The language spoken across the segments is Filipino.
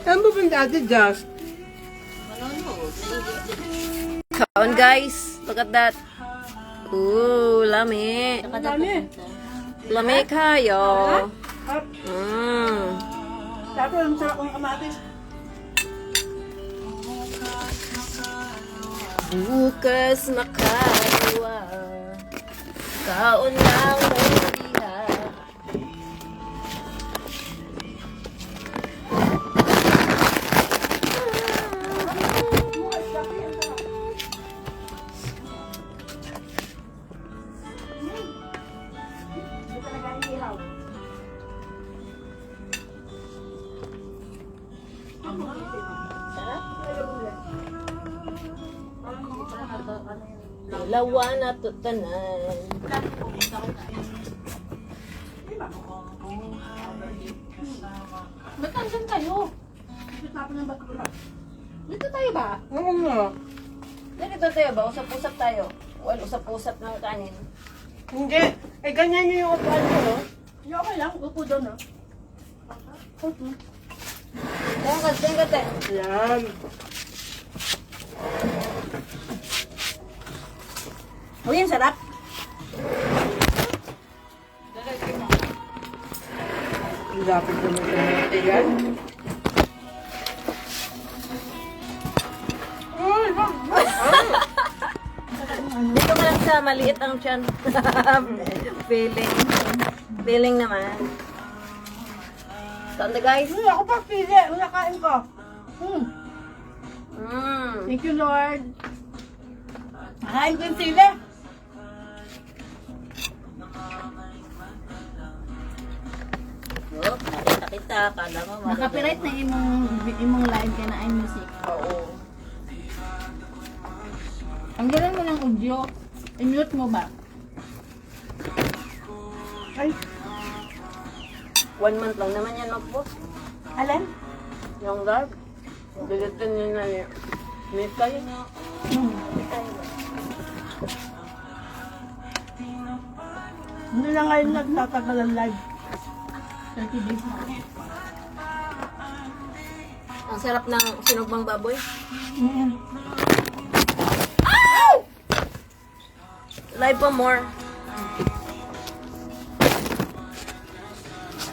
Saan pupunta Ate Josh? Kaon guys, look at that. Ooh, lami. Dami. Lami kayo. Hap. Tapos ang sarap ng kamatis. Bukas makalawa. Kaon lang maliha. Dalawa na tutanan. Ba't nandyan kayo? Dito tayo ba? Oo nga. Ganito tayo ba? Usap-usap tayo. Well, usap-usap ng kanin. Hindi. Eh, ganyan yung upuan ko, no? Hindi, okay lang. Upo doon, ah. Tingkat. Yan. Uy, ang sarap. Ang lapit naman sa mga yan. Dito ka lang sa maliit ang tiyan. Feeling naman. Saan na guys? Uy, ako pa pili. Una kain ko. Thank you, Lord. Nakain ko yung sili. Oh, nakita kita. Kala mo. Nakapiright na imong live ka na ay music. Oo. Tanggalan mo ng audio. I-mute mo ba? Ay, 1 month lang naman yan mag-post. Alin? Yung live. Dilitin nyo na yun. Meet kayo. Hindi na ngayon nagtatagal ang live. 30 days na. Ang sarap ng sinugbang baboy. Live pa more.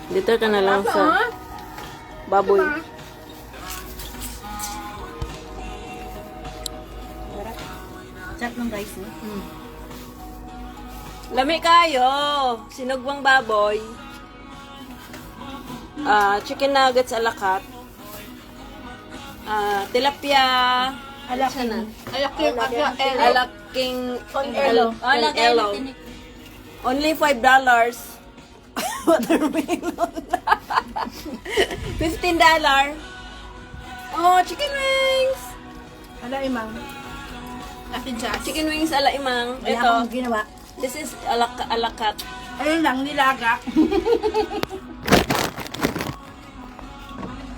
Dito ka na lang sa baboy. Chat ng guys, no? Lami kayo. Sinugbang baboy. Chicken nuggets alakat. Tilapia. Alaking. Alaking Elo. Elo. Only $5. Watermelon. $15. Oh, chicken wings. Ala, imang. Akin siya. Chicken wings ala imang. Kaya Ito. akong ginawa. This is alakat. Ayun lang, nilaga.